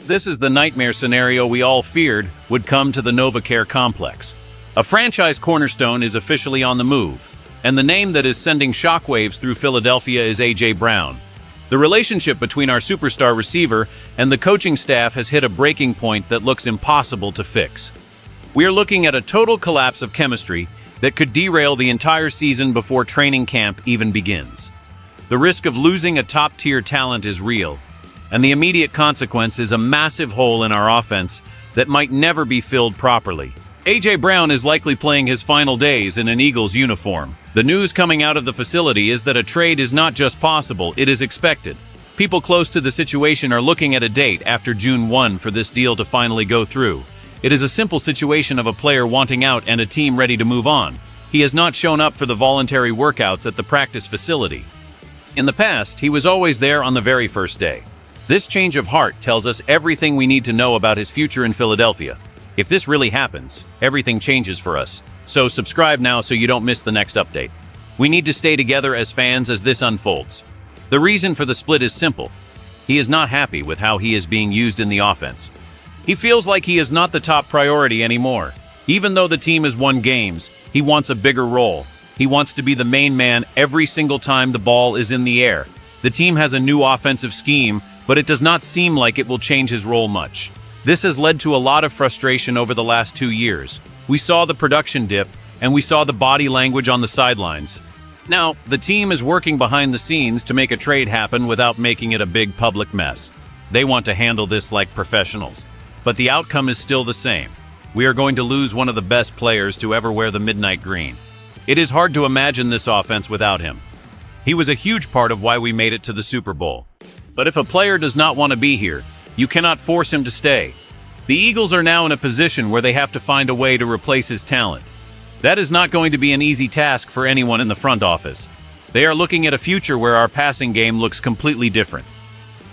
This is the nightmare scenario we all feared would come to the NovaCare complex. A franchise cornerstone is officially on the move, and the name that is sending shockwaves through Philadelphia is A.J. Brown. The relationship between our superstar receiver and the coaching staff has hit a breaking point that looks impossible to fix. We are looking at a total collapse of chemistry that could derail the entire season before training camp even begins. The risk of losing a top-tier talent is real, and the immediate consequence is a massive hole in our offense that might never be filled properly. A.J. Brown is likely playing his final days in an Eagles uniform. The news coming out of the facility is that a trade is not just possible, it is expected. People close to the situation are looking at a date after June 1 for this deal to finally go through. It is a simple situation of a player wanting out and a team ready to move on. He has not shown up for the voluntary workouts at the practice facility. In the past, he was always there on the very first day. This change of heart tells us everything we need to know about his future in Philadelphia. If this really happens, everything changes for us. So subscribe now so you don't miss the next update. We need to stay together as fans as this unfolds. The reason for the split is simple. He is not happy with how he is being used in the offense. He feels like he is not the top priority anymore. Even though the team has won games, he wants a bigger role. He wants to be the main man every single time the ball is in the air. The team has a new offensive scheme, but it does not seem like it will change his role much. This has led to a lot of frustration over the last 2 years. We saw the production dip, and we saw the body language on the sidelines. Now, the team is working behind the scenes to make a trade happen without making it a big public mess. They want to handle this like professionals. But the outcome is still the same. We are going to lose one of the best players to ever wear the midnight green. It is hard to imagine this offense without him. He was a huge part of why we made it to the Super Bowl. But if a player does not want to be here, you cannot force him to stay. The Eagles are now in a position where they have to find a way to replace his talent. That is not going to be an easy task for anyone in the front office. They are looking at a future where our passing game looks completely different.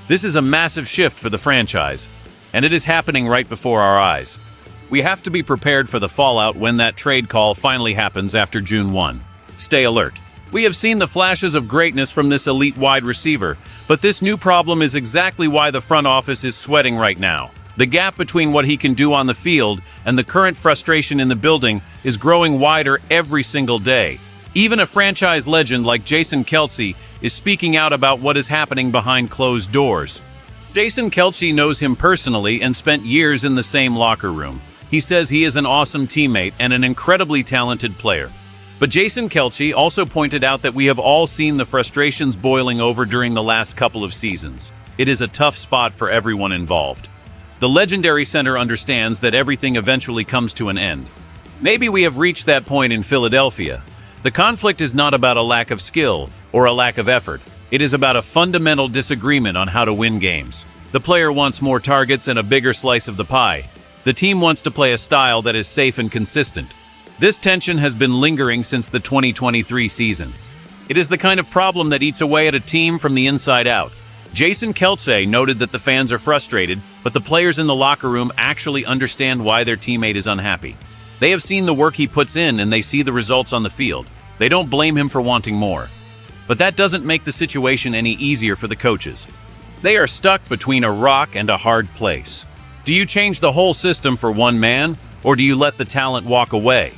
This is a massive shift for the franchise, and it is happening right before our eyes. We have to be prepared for the fallout when that trade call finally happens after June 1. Stay alert. We have seen the flashes of greatness from this elite wide receiver, but this new problem is exactly why the front office is sweating right now. The gap between what he can do on the field and the current frustration in the building is growing wider every single day. Even a franchise legend like Jason Kelce is speaking out about what is happening behind closed doors. Jason Kelce knows him personally and spent years in the same locker room. He says he is an awesome teammate and an incredibly talented player. But Jason Kelce also pointed out that we have all seen the frustrations boiling over during the last couple of seasons. It is a tough spot for everyone involved. The legendary center understands that everything eventually comes to an end. Maybe we have reached that point in Philadelphia. The conflict is not about a lack of skill or a lack of effort. It is about a fundamental disagreement on how to win games. The player wants more targets and a bigger slice of the pie. The team wants to play a style that is safe and consistent. This tension has been lingering since the 2023 season. It is the kind of problem that eats away at a team from the inside out. Jason Kelce noted that the fans are frustrated, but the players in the locker room actually understand why their teammate is unhappy. They have seen the work he puts in and they see the results on the field. They don't blame him for wanting more. But that doesn't make the situation any easier for the coaches. They are stuck between a rock and a hard place. Do you change the whole system for one man, or do you let the talent walk away?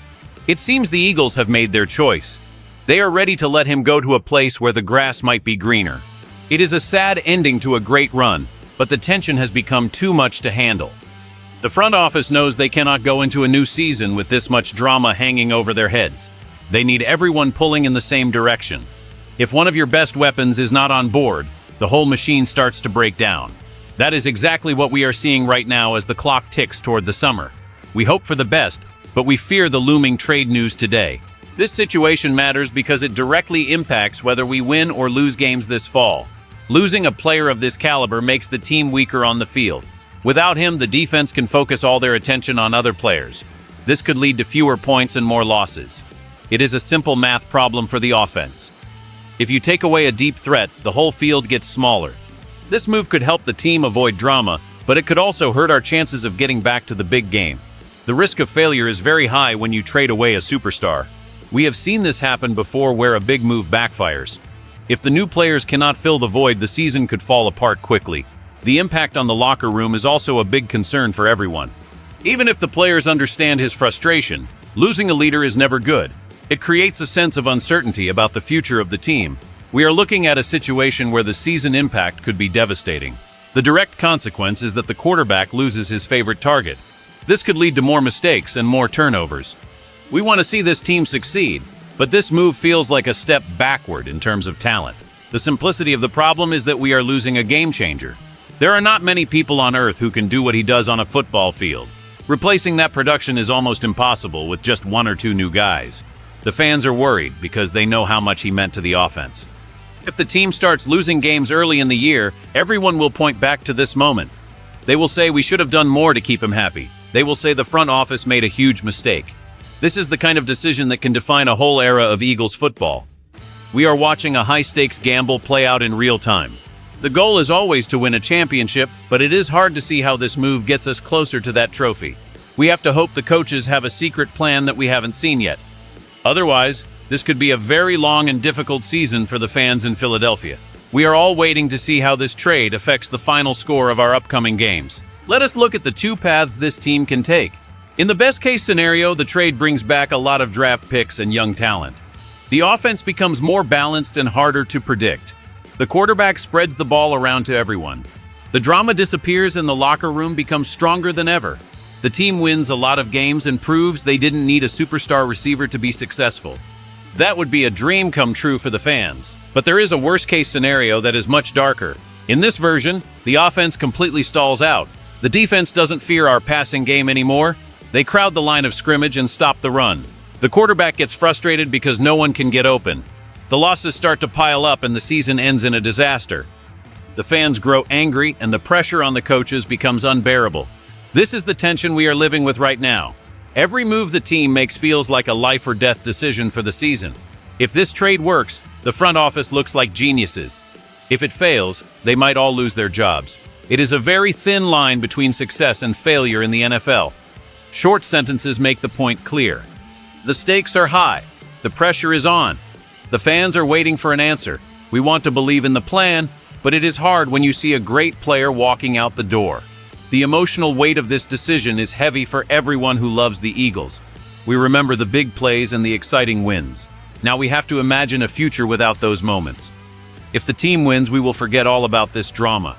It seems the Eagles have made their choice. They are ready to let him go to a place where the grass might be greener. It is a sad ending to a great run, but the tension has become too much to handle. The front office knows they cannot go into a new season with this much drama hanging over their heads. They need everyone pulling in the same direction. If one of your best weapons is not on board, the whole machine starts to break down. That is exactly what we are seeing right now as the clock ticks toward the summer. We hope for the best, but we fear the looming trade news today. This situation matters because it directly impacts whether we win or lose games this fall. Losing a player of this caliber makes the team weaker on the field. Without him, the defense can focus all their attention on other players. This could lead to fewer points and more losses. It is a simple math problem for the offense. If you take away a deep threat, the whole field gets smaller. This move could help the team avoid drama, but it could also hurt our chances of getting back to the big game. The risk of failure is very high when you trade away a superstar. We have seen this happen before where a big move backfires. If the new players cannot fill the void, the season could fall apart quickly. The impact on the locker room is also a big concern for everyone. Even if the players understand his frustration, losing a leader is never good. It creates a sense of uncertainty about the future of the team. We are looking at a situation where the season impact could be devastating. The direct consequence is that the quarterback loses his favorite target. This could lead to more mistakes and more turnovers. We want to see this team succeed, but this move feels like a step backward in terms of talent. The simplicity of the problem is that we are losing a game changer. There are not many people on earth who can do what he does on a football field. Replacing that production is almost impossible with just one or two new guys. The fans are worried because they know how much he meant to the offense. If the team starts losing games early in the year, everyone will point back to this moment. They will say we should have done more to keep him happy. They will say the front office made a huge mistake. This is the kind of decision that can define a whole era of Eagles football. We are watching a high-stakes gamble play out in real time. The goal is always to win a championship, but it is hard to see how this move gets us closer to that trophy. We have to hope the coaches have a secret plan that we haven't seen yet. Otherwise, this could be a very long and difficult season for the fans in Philadelphia. We are all waiting to see how this trade affects the final score of our upcoming games. Let us look at the two paths this team can take. In the best-case scenario, the trade brings back a lot of draft picks and young talent. The offense becomes more balanced and harder to predict. The quarterback spreads the ball around to everyone. The drama disappears and the locker room becomes stronger than ever. The team wins a lot of games and proves they didn't need a superstar receiver to be successful. That would be a dream come true for the fans. But there is a worst-case scenario that is much darker. In this version, the offense completely stalls out. The defense doesn't fear our passing game anymore. They crowd the line of scrimmage and stop the run. The quarterback gets frustrated because no one can get open. The losses start to pile up and the season ends in a disaster. The fans grow angry and the pressure on the coaches becomes unbearable. This is the tension we are living with right now. Every move the team makes feels like a life or death decision for the season. If this trade works, the front office looks like geniuses. If it fails, they might all lose their jobs. It is a very thin line between success and failure in the NFL. Short sentences make the point clear. The stakes are high. The pressure is on. The fans are waiting for an answer. We want to believe in the plan, but it is hard when you see a great player walking out the door. The emotional weight of this decision is heavy for everyone who loves the Eagles. We remember the big plays and the exciting wins. Now we have to imagine a future without those moments. If the team wins, we will forget all about this drama.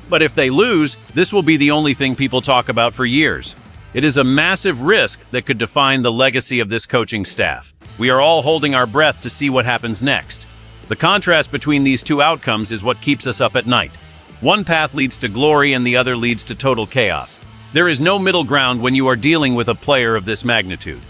But if they lose, this will be the only thing people talk about for years. It is a massive risk that could define the legacy of this coaching staff. We are all holding our breath to see what happens next. The contrast between these two outcomes is what keeps us up at night. One path leads to glory and the other leads to total chaos. There is no middle ground when you are dealing with a player of this magnitude.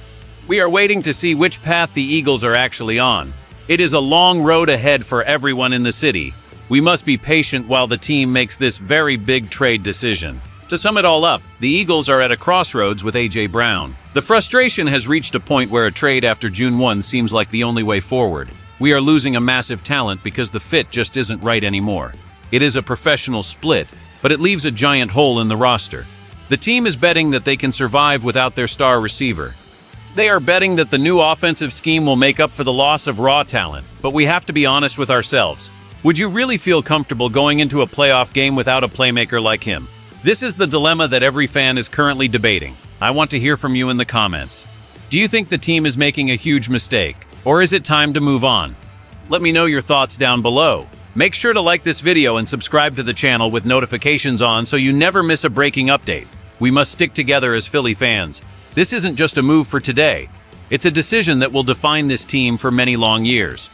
We are waiting to see which path the Eagles are actually on. It is a long road ahead for everyone in the city. We must be patient while the team makes this very big trade decision. To sum it all up, the Eagles are at a crossroads with A.J. Brown. The frustration has reached a point where a trade after June 1 seems like the only way forward. We are losing a massive talent because the fit just isn't right anymore. It is a professional split, but it leaves a giant hole in the roster. The team is betting that they can survive without their star receiver. They are betting that the new offensive scheme will make up for the loss of raw talent, but we have to be honest with ourselves. Would you really feel comfortable going into a playoff game without a playmaker like him? This is the dilemma that every fan is currently debating. I want to hear from you in the comments. Do you think the team is making a huge mistake, or is it time to move on? Let me know your thoughts down below. Make sure to like this video and subscribe to the channel with notifications on so you never miss a breaking update. We must stick together as Philly fans. This isn't just a move for today. It's a decision that will define this team for many long years.